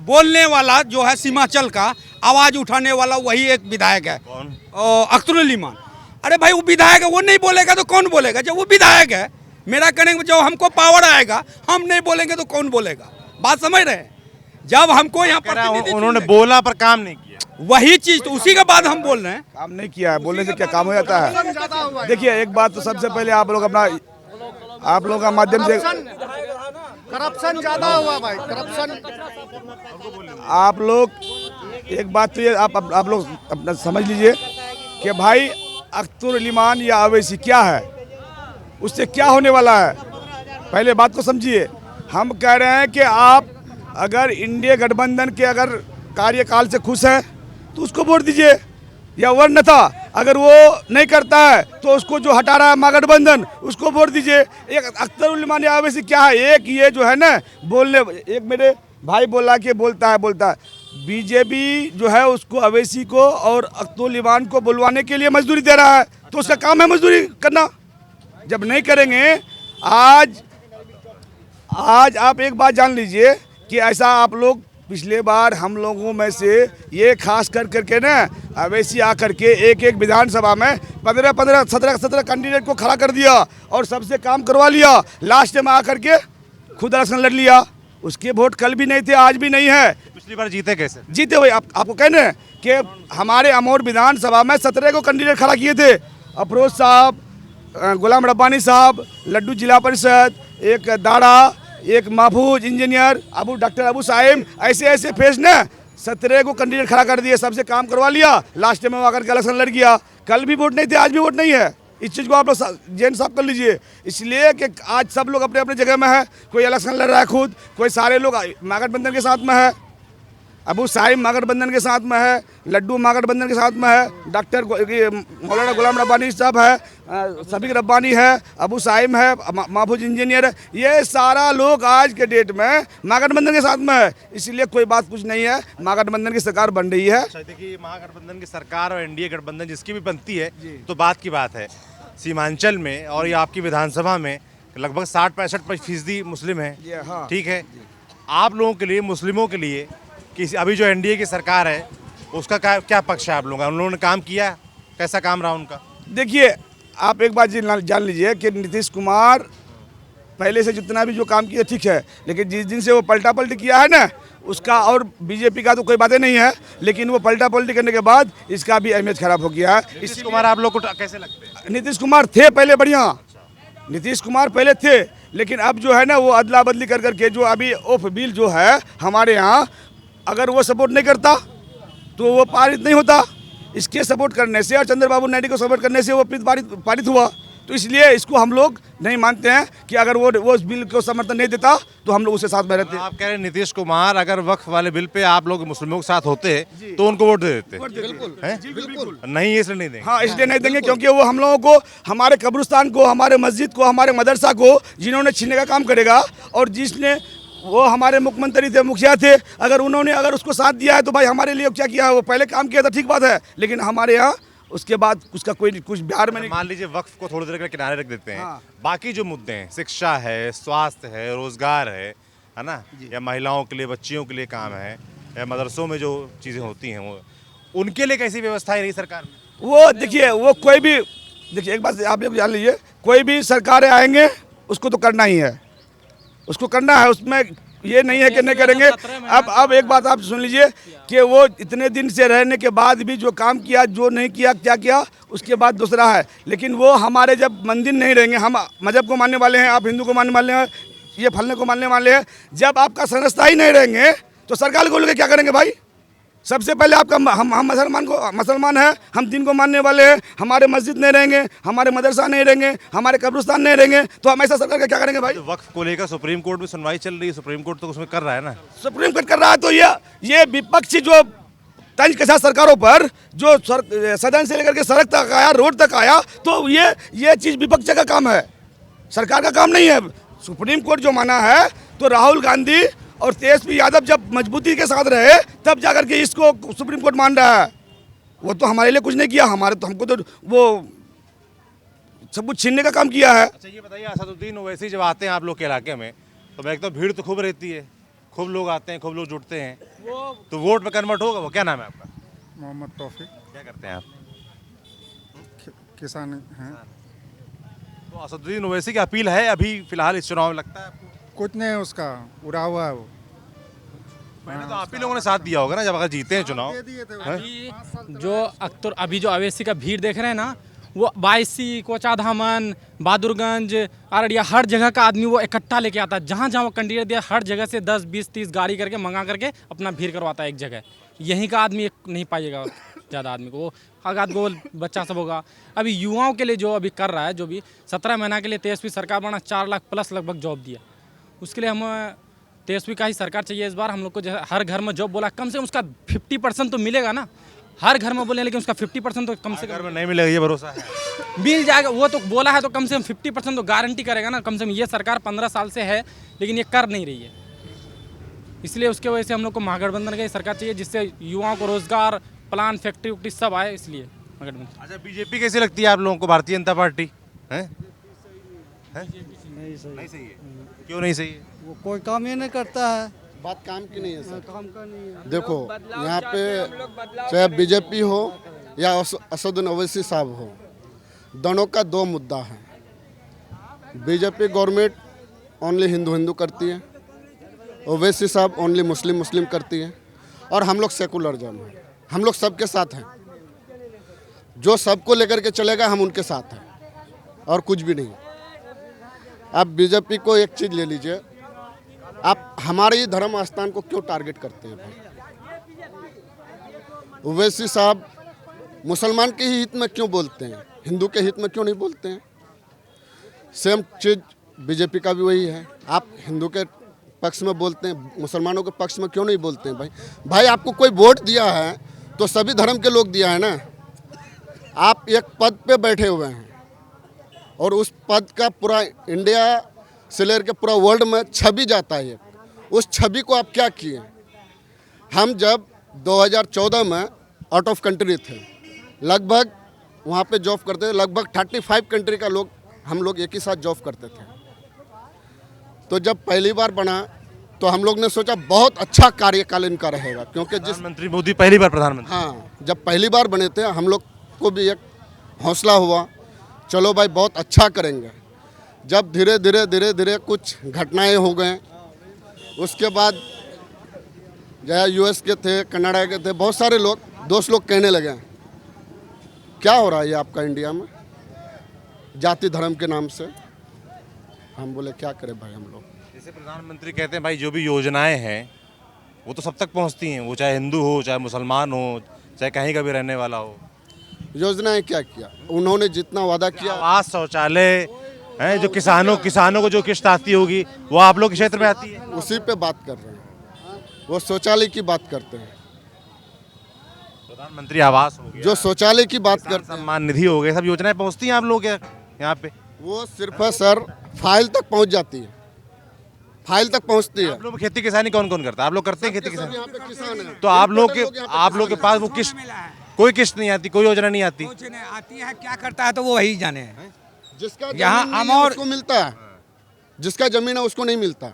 बोलने वाला जो है सीमांचल का, आवाज उठाने वाला वही एक विधायक है, अख्तरुल ईमान। अरे भाई वो विधायक है, वो नहीं बोलेगा तो कौन बोलेगा? जब वो विधायक है, मेरा कहने में जब हमको पावर आएगा हम नहीं बोलेंगे तो कौन बोलेगा? बात समझ रहे हैं? जब हमको यहाँ पर उन्होंने बोला पर काम नहीं किया, वही चीज तो उसी के बाद हम बोल रहे हैं। काम नहीं किया है, बोलने से क्या काम हो जाता है? देखिए एक बात तो सबसे पहले आप लोग अपना, आप लोगों का माध्यम से करप्शन ज्यादा हुआ भाई, करप्शन। आप लोग एक बात तो ये आप लोग अपना समझ लीजिए कि भाई अख्तरुल ईमान या अवैसी क्या है, उससे क्या होने वाला है, पहले बात को समझिए। हम कह रहे हैं कि आप अगर इंडिया गठबंधन के अगर कार्यकाल से खुश हैं तो उसको वोट दीजिए, या वरना था अगर वो नहीं करता है तो उसको जो हटा रहा है महागठबंधन उसको वोट दीजिए। एक अख्तरुल ईमान या अवैसी क्या है, एक ये जो है ना बोलने, एक मेरे भाई बोला कि बोलता है बीजेपी जो है उसको अवैसी को और अख्तरुल ईमान को बुलवाने के लिए मजदूरी दे रहा है, तो उसका काम है मजदूरी करना। जब नहीं करेंगे, आज आप एक बात जान लीजिए कि ऐसा आप लोग पिछले बार हम लोगों में से ये खास करके ना अवैसी आकर के एक विधानसभा में 15 17 कैंडिडेट को खड़ा कर दिया और सबसे काम करवा लिया। लास्ट में आकर के खुद इलेक्शन लड़ लिया। उसके वोट कल भी नहीं थे, आज भी नहीं है। पिछली बार जीते कैसे? जीते हुए आपको कहने हैं कि हमारे अमौर विधानसभा में 17 को कैंडिडेट खड़ा किए थे। अफरोज साहब, गुलाम रब्बानी साहब, लड्डू जिला परिषद, एक दाड़ा, एक महफूज इंजीनियर, डॉक्टर अबू साहिम, ऐसे फेस ने 17 को कैंडिडेट खड़ा कर दिए, सबसे काम करवा लिया। लास्ट में आकर के इलेक्शन लड़ गया। कल भी वोट नहीं थे, आज भी वोट नहीं है। इस चीज़ को आप लोग जेन साफ कर लीजिए। इसलिए कि आज सब लोग अपने अपने जगह में है, कोई इलेक्शन लड़ रहा है खुद, कोई सारे लोग महागठबंधन के साथ में है, अबू साहिब महागठबंधन के साथ में है, लड्डू महागठबंधन के साथ में है, डॉक्टर मौलाना गुलाम रब्बानी साहब है, सफीक रब्बानी है, अबू साहिब है, महफूज इंजीनियर है, ये सारा लोग आज के डेट में महागठबंधन के साथ में है। इसलिए कोई बात कुछ नहीं है, महागठबंधन की सरकार बन रही है। देखिए महागठबंधन की सरकार और एनडीए गठबंधन जिसकी भी बनती है तो बात की बात है, सीमांचल में और ये आपकी विधानसभा में लगभग 60-65% मुस्लिम हैं, ठीक है। आप लोगों के लिए, मुस्लिमों के लिए कि अभी जो एनडीए की सरकार है उसका क्या पक्ष है आप लोगों का? उन लोगों ने काम किया, कैसा काम रहा उनका? देखिए आप एक बात जान लीजिए कि नीतीश कुमार पहले से जितना भी जो काम किया ठीक है, लेकिन जिस दिन से वो पलटा पलटी किया है ना उसका, और बीजेपी का तो कोई बातें नहीं है, लेकिन वो पलटा पलटी करने के बाद इसका भी अहमियत खराब हो गया है। नीतीश कुमार आप लोग को कैसे लगते हैं? नीतीश कुमार थे पहले बढ़िया, नीतीश कुमार पहले थे, लेकिन अब जो है ना वो अदला बदली करके जो अभी ऑफ बिल जो है हमारे यहाँ, अगर वो सपोर्ट नहीं करता तो वो पारित नहीं होता। इसके सपोर्ट करने से और चंद्रबाबू नायडू को सपोर्ट करने से वो पारित हुआ। तो इसलिए इसको हम लोग नहीं मानते हैं कि अगर वो उस बिल को समर्थन नहीं देता तो हम लोग उसके साथ में रहते। आप कह रहे हैं नीतीश कुमार अगर वक्फ वाले बिल पे आप लोग मुस्लिमों के साथ होते तो उनको वोट दे देते? बिल्कुल नहीं, इसलिए नहीं देंगे। हाँ, इसलिए नहीं देंगे क्योंकि वो हम लोगों को, हमारे कब्रिस्तान को, हमारे मस्जिद को, हमारे मदरसा को जिन्होंने छीनने का काम करेगा, और जिसने वो हमारे मुख्यमंत्री थे, मुखिया थे, अगर उसको साथ दिया है तो भाई हमारे लिए क्या किया है? वो पहले काम किया था, ठीक बात है, लेकिन हमारे यहाँ उसके बाद उसका कुछ बिहार में नहीं। मान लीजिए वक्फ को थोड़ी देर के किनारे रख देते हैं, बाकी जो मुद्दे हैं, शिक्षा है, स्वास्थ्य है, रोजगार है ना, या महिलाओं के लिए, बच्चियों के लिए काम है, या मदरसों में जो चीज़ें होती हैं वो, उनके लिए कैसी व्यवस्था है रही सरकार में? वो देखिए, वो कोई भी, देखिए एक बात आप लोग जान लीजिए, कोई भी सरकारें आएंगे उसको तो करना ही है, उसको करना है, उसमें ये नहीं है कि नहीं करेंगे। अब एक बात आप सुन लीजिए कि वो इतने दिन से रहने के बाद भी जो काम किया, जो नहीं किया, क्या किया, उसके बाद दूसरा है। लेकिन वो हमारे जब मंदिर नहीं रहेंगे, हम मजहब को मानने वाले हैं, आप हिंदू को मानने वाले हैं, ये फलने को मानने वाले हैं, जब आपका संस्था ही नहीं रहेंगे तो सरकार को लेकर क्या करेंगे भाई? सबसे पहले आपका हम मुसलमान हैं, हम दीन को मानने वाले हैं, हमारे मस्जिद नहीं रहेंगे, हमारे मदरसा नहीं रहेंगे, हमारे कब्रिस्तान नहीं रहेंगे, तो हम ऐसा सरकार का क्या करेंगे भाई? वक्फ को लेकर सुप्रीम कोर्ट में सुनवाई चल रही है, सुप्रीम कोर्ट तो उसमें कर रहा है ना। सुप्रीम कोर्ट कर रहा है, तो ये विपक्षी जो तंज के साथ सरकारों पर जो सदन से लेकर के सड़क तक आया, रोड तक आया, तो ये चीज़ विपक्ष का काम है, सरकार का काम नहीं है। सुप्रीम कोर्ट जो माना है, तो राहुल गांधी और तेजस्वी यादव जब मजबूती के साथ रहे तब जाकर के इसको सुप्रीम कोर्ट मान रहा है। वो तो हमारे लिए कुछ नहीं किया, हमको तो वो सब कुछ छीनने का काम किया है। अच्छा ये बताइए, असदुद्दीन ओवैसी जब आते हैं आप लोग के इलाके में, तो मैं तो भीड़ तो खूब रहती है, खूब लोग आते हैं, खूब लोग जुटते हैं, तो वोट में कन्वर्ट होगा वो? क्या नाम है आपका? मोहम्मद तौफीक। क्या करते हैं आप? किसान हैं। तो असदुद्दीन ओवैसी की अपील है अभी फिलहाल इस चुनाव में, लगता है आपको? कुछ नहीं, उसका उड़ा हुआ है वो। पहले तो आप ही लोगों ने साथ दिया होगा ना जब अगर जीते हैं चुनाव। अभी जो अवैसी का भीड़ देख रहे हैं ना, वो बायसी, कोचाधामन, बहादुरगंज, अररिया, हर जगह का आदमी वो इकट्ठा लेके आता है। जहाँ जहाँ वो कैंडिडेट दिया, हर जगह से 10, 20, 30 गाड़ी करके मंगा करके अपना भीड़ करवाता है एक जगह। यहीं का आदमी नहीं पाइएगा ज़्यादा आदमी को, वो आगाद गोल बच्चा सब होगा। अभी युवाओं के लिए जो अभी कर रहा है, जो भी 17 महीना के लिए तेजस्वी सरकार बना, 4 लाख प्लस लगभग जॉब दिया। उसके लिए हम तेजस्वी का ही सरकार चाहिए इस बार। हम लोग को जो हर घर में जॉब बोला, कम से कम उसका 50% तो मिलेगा ना। हर घर में बोले, लेकिन उसका 50% तो कम से कम में नहीं मिलेगा, ये भरोसा है? मिल जाएगा, वो तो बोला है, तो कम से कम 50% तो गारंटी करेगा ना। कम से कम ये सरकार 15 साल से है, लेकिन ये कर नहीं रही है। इसलिए उसके वजह से हम लोग को महागठबंधन की सरकार चाहिए, जिससे युवाओं को रोजगार, प्लान, फैक्ट्री उक्ट्री सब आए, इसलिए महागठबंधन। अच्छा बीजेपी कैसी लगती है आप लोगों को, भारतीय जनता पार्टी? है नहीं सही है। क्यों नहीं सही है? वो कोई काम ही नहीं करता है। बात काम की नहीं है सर, काम का नहीं है। देखो यहाँ पे चाहे बीजेपी हो या असदुद्दीन ओवैसी साहब हो, दोनों का 2 मुद्दा है। बीजेपी गवर्नमेंट ओनली हिंदू करती है, ओवैसी साहब ओनली मुस्लिम करती है, और हम लोग सेकुलरिज्म है, हम लोग सबके साथ हैं। जो सबको लेकर के चलेगा हम उनके साथ हैं, और कुछ भी नहीं। आप बीजेपी को एक चीज़ ले लीजिए, आप हमारे ही धर्म स्थान को क्यों टारगेट करते हैं भाई? ओवैसी साहब मुसलमान के ही हित में क्यों बोलते हैं, हिंदू के हित में क्यों नहीं बोलते हैं? सेम चीज़ बीजेपी का भी वही है। आप हिंदू के पक्ष में बोलते हैं, मुसलमानों के पक्ष में क्यों नहीं बोलते हैं भाई आपको कोई वोट दिया है तो सभी धर्म के लोग दिया है ना। आप एक पद पे बैठे हुए हैं, और उस पद का पूरा इंडिया से लेकर के पूरा वर्ल्ड में छवि जाता है। उस छवि को आप क्या किए? हम जब 2014 में आउट ऑफ कंट्री थे, लगभग वहाँ पे जॉब करते थे, लगभग 35 कंट्री का लोग हम लोग एक ही साथ जॉब करते थे। तो जब पहली बार बना तो हम लोग ने सोचा बहुत अच्छा कार्यकाल इनका रहेगा, क्योंकि जिस प्रधानमंत्री मोदी पहली बार प्रधानमंत्री, हाँ, जब पहली बार बने थे हम लोग को भी एक हौसला हुआ, चलो भाई बहुत अच्छा करेंगे। जब धीरे धीरे कुछ घटनाएं हो गए, उसके बाद जहाँ यूएस के थे, कनाडा के थे, बहुत सारे लोग, दोस्त लोग कहने लगे क्या हो रहा है ये आपका इंडिया में जाति धर्म के नाम से। हम बोले क्या करें भाई हम लोग। जैसे प्रधानमंत्री कहते हैं भाई जो भी योजनाएं हैं वो तो सब तक पहुंचती हैं, वो चाहे हिंदू हो, चाहे मुसलमान हो, चाहे कहीं का भी रहने वाला हो। योजनाएं क्या किया उन्होंने? जितना वादा किया, आवास, शौचालय है, जो किसानों को जो किस्त आती होगी वो आप लोग के क्षेत्र में आती है, उसी पे बात कर रहे हैं। वो शौचालय की बात करते हैं, प्रधानमंत्री आवास हो गया, जो शौचालय की बात करते हैं, सम्मान निधि हो गए, सब योजनाएं पहुंचती हैं आप लोग के यहाँ पे? वो सिर्फ है सर फाइल तक पहुंच जाती है, फाइल तक पहुंचती है। आप लोग खेती किसानी कौन कौन करता है? आप लोग करते हैं खेती किसानी? यहाँ पे किसान है, तो आप लोग के पास वो किस्त, कोई किस्त नहीं आती, कोई योजना नहीं आती? कुछ नहीं आती है, क्या करता है तो वो वही जाने हैं। जिसका यहाँ जमीन है उसको मिलता है, जिसका जमीन है उसको नहीं मिलता।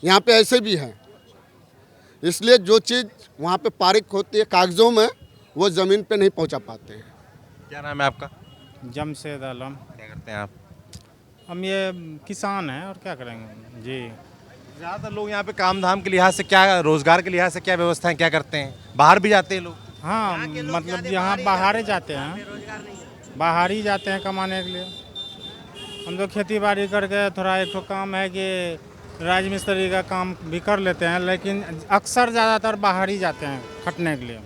यहाँ पे ऐसे भी है, इसलिए जो चीज़ वहाँ पे पारित होती है कागजों में, वो ज़मीन पे नहीं पहुँचा पाते हैं। क्या नाम है आपका? जमशेद आलम। क्या करते हैं आप? हम ये किसान हैं, और क्या करेंगे जी। ज़्यादातर लोग यहाँ पे काम धाम के लिहाज से, क्या रोजगार के लिहाज से क्या व्यवस्थाएं क्या करते हैं? बाहर भी जाते हैं लोग? हाँ, मतलब यहाँ बाहर ही जाते हैं, बाहर ही जाते हैं कमाने के लिए। हम तो खेती बाड़ी करके थोड़ा एक तो काम है कि राजमिस्त्री का काम भी कर लेते हैं, लेकिन अक्सर ज़्यादातर बाहर ही जाते हैं खटने के लिए।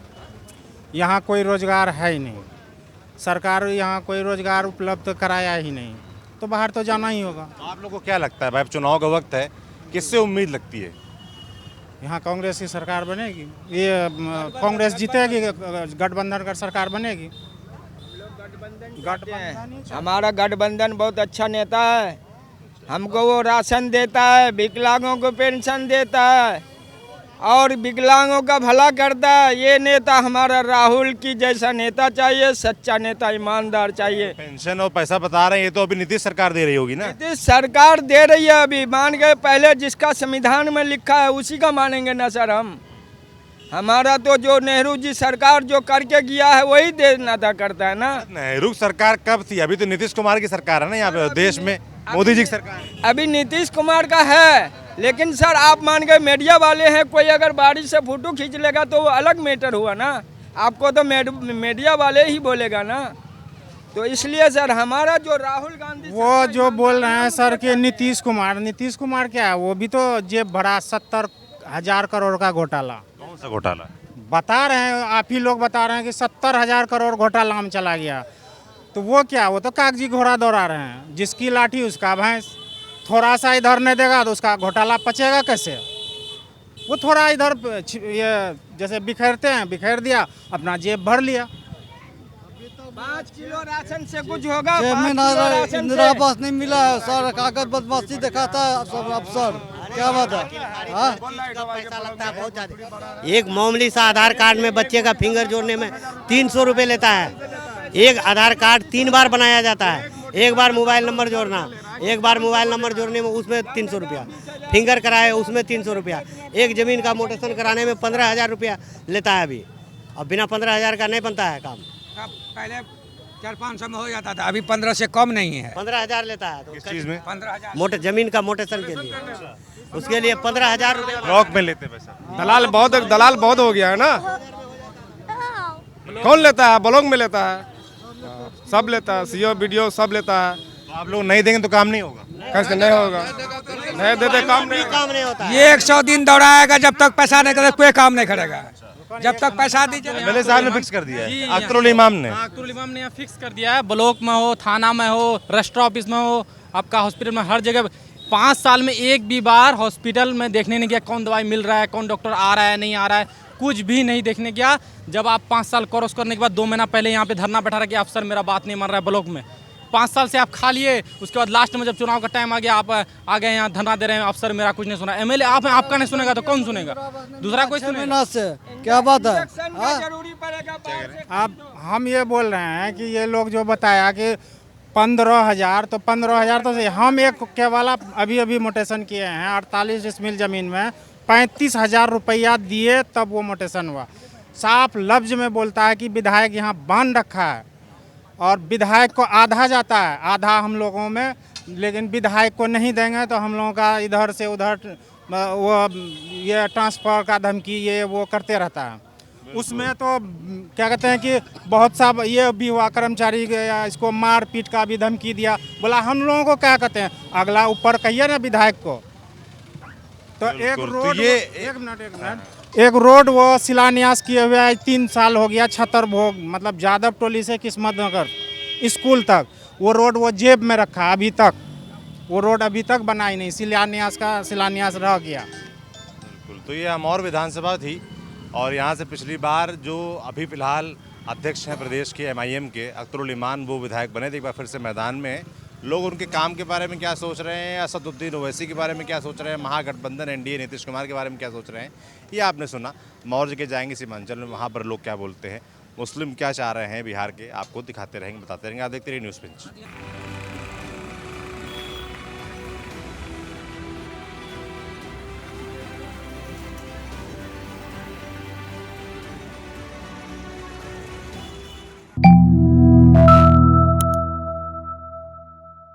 यहाँ कोई रोज़गार है ही नहीं, सरकार यहाँ कोई रोज़गार उपलब्ध कराया ही नहीं, तो बाहर तो जाना ही होगा। तो आप लोग को क्या लगता है भाई, चुनाव का वक्त है, किससे उम्मीद लगती है? यहाँ कांग्रेस की सरकार बनेगी, ये कांग्रेस जीतेगी, गठबंधन का सरकार बनेगी। हमारा गठबंधन बहुत अच्छा नेता है, हमको वो राशन देता है, विकलांगों को पेंशन देता है और विकलांगों का भला करता है। ये नेता हमारा राहुल की जैसा नेता चाहिए, सच्चा नेता, ईमानदार चाहिए। पेंशन और पैसा बता रहे हैं, ये तो अभी नीतीश सरकार दे रही होगी ना? नीतीश सरकार दे रही है, अभी मान गए, पहले जिसका संविधान में लिखा है उसी का मानेंगे ना सर हम। हमारा तो जो नेहरू जी सरकार जो करके गया है वही देना था करता है ना। नेहरू सरकार कब थी? अभी तो नीतीश कुमार की सरकार है ना यहाँ पे देश में, मोदी जी की सरकार। अभी नीतीश कुमार का है, लेकिन सर आप मान गए मीडिया वाले हैं, कोई अगर बारिश से फोटो खींच लेगा तो वो अलग मैटर हुआ ना, आपको तो मीडिया वाले ही बोलेगा ना। तो इसलिए सर हमारा जो राहुल गांधी वो जो बोल रहे हैं सर कि नीतीश कुमार क्या है, वो भी तो जेब भरा 70,000 करोड़ का घोटाला। कौन सा घोटाला? बता रहे हैं, आप ही लोग बता रहे हैं कि 70,000 करोड़ घोटाला में चला गया। तो वो क्या, वो तो कागजी घोड़ा दौड़ा रहे हैं, जिसकी लाठी उसका भैंस। थोड़ा सा इधर नहीं देगा तो उसका घोटाला पचेगा कैसे? वो थोड़ा इधर ये जैसे बिखेरते हैं, बिखेर दिया, अपना जेब भर लिया। 5 किलो राशन से कुछ होगा? इंदिरा आवास नहीं मिला है सर, कागज बदमाशी दिखाता है सब अफसर, क्या बात है? हाँ? एक मामूली सा आधार कार्ड में बच्चे का फिंगर जोड़ने में 300 रुपये लेता है। एक आधार कार्ड 3 बार बनाया जाता है, एक बार मोबाइल नंबर जोड़ना, एक बार मोबाइल नंबर जोड़ने में उसमें 300 रुपया, फिंगर कराए उसमें 300 रुपया, एक ज़मीन का मोटेशन कराने में 15,000 रुपया लेता है अभी। अब बिना 15,000 का नहीं बनता है काम। पहले 400-500 में हो जाता था, अभी 15 से कम नहीं है। 15,000 लेता है। किस चीज़ में? 15,000 जमीन का मोटेशन के लिए, उसके लिए 15,000 रुपया ब्लॉक में लेते पैसा। दलाल बहुत हो गया है ना। कौन लेता है? ब्लॉक में लेता है, सब लेता है, सीओ बीडीओ सब लेता है। तो आप लोग नहीं देंगे तो काम नहीं होगा? कैसे नहीं होगा? नहीं देते काम नहीं होता। ये 100 दिन दौड़ाएगा, जब तक पैसा नहीं करेगा कोई काम नहीं करेगा। जब तक पैसा दीजिए। एमएलए साहब ने फिक्स कर दिया है, अख्तरुल इमाम ने। अख्तरुल इमाम ने फिक्स कर दिया है, ब्लॉक में हो, थाना में हो, रजिस्टर ऑफिस में हो, आपका हॉस्पिटल में, हर जगह 5 साल में एक भी बार हॉस्पिटल में देखने नहीं गया कौन दवाई मिल रहा है, कौन डॉक्टर आ रहा है नहीं आ रहा है, कुछ भी नहीं देखने गया। जब आप 5 साल कोर्स करने के बाद 2 महीना पहले यहाँ पे धरना बैठा रहा कि अफसर मेरा बात नहीं मान रहा है ब्लॉक में, 5 साल से आप खा लिए, उसके बाद लास्ट में जब चुनाव का टाइम आ गया आप आ गए यहाँ धरना दे रहे हैं, अफसर मेरा कुछ नहीं सुना। एमएलए आप हैं, आपका नहीं सुनेगा तो कौन सुनेगा? दूसरा कोई सुनेगा? क्या बात है? अब हम ये बोल रहे हैं कि ये लोग जो बताया कि 15,000, तो 15,000 तो सही, हम एक केवल अभी मोटेशन किए हैं 48 डिसमिल ज़मीन में 35,000 रुपया दिए तब वो मोटेशन हुआ। साफ लफ्ज में बोलता है कि विधायक यहाँ बांध रखा है और विधायक को आधा जाता है, आधा हम लोगों में, लेकिन विधायक को नहीं देंगे तो हम लोगों का इधर से उधर वो ये ट्रांसफ़र का धमकी ये वो करते रहता है। उसमें तो क्या कहते हैं कि बहुत सा ये भी हुआ, कर्मचारी गया, इसको मार पीट का भी धमकी दिया, बोला हम लोगों को क्या कहते हैं, अगला ऊपर कहिए ना विधायक को। तो एक रोड तो ये एक मिनट एक रोड वो शिलान्यास किए हुए है, 3 साल हो गया, छतरभोग मतलब जादव टोली से किस्मत नगर स्कूल तक वो रोड वो जेब में रखा, अभी तक वो रोड अभी तक बनाई नहीं, शिलान्यास रह गया। बिल्कुल, तो ये अमौर विधानसभा थी और यहाँ से पिछली बार जो अभी फिलहाल अध्यक्ष हैं प्रदेश के एमआईएम के अख्तरुल इमाम, वो विधायक बने थे, एक बार फिर से मैदान में हैं। लोग उनके काम के बारे में क्या सोच रहे हैं, असदुद्दीन ओवैसी के बारे में क्या सोच रहे हैं, महागठबंधन एनडीए नीतीश कुमार के बारे में क्या सोच रहे हैं, ये आपने सुना। मौर्य के जाएंगे सीमांचल में, वहाँ पर लोग क्या बोलते हैं, मुस्लिम क्या चाह रहे हैं बिहार के, आपको दिखाते रहेंगे, बताते रहेंगे। आप देखते रहिए न्यूज़ पिंच।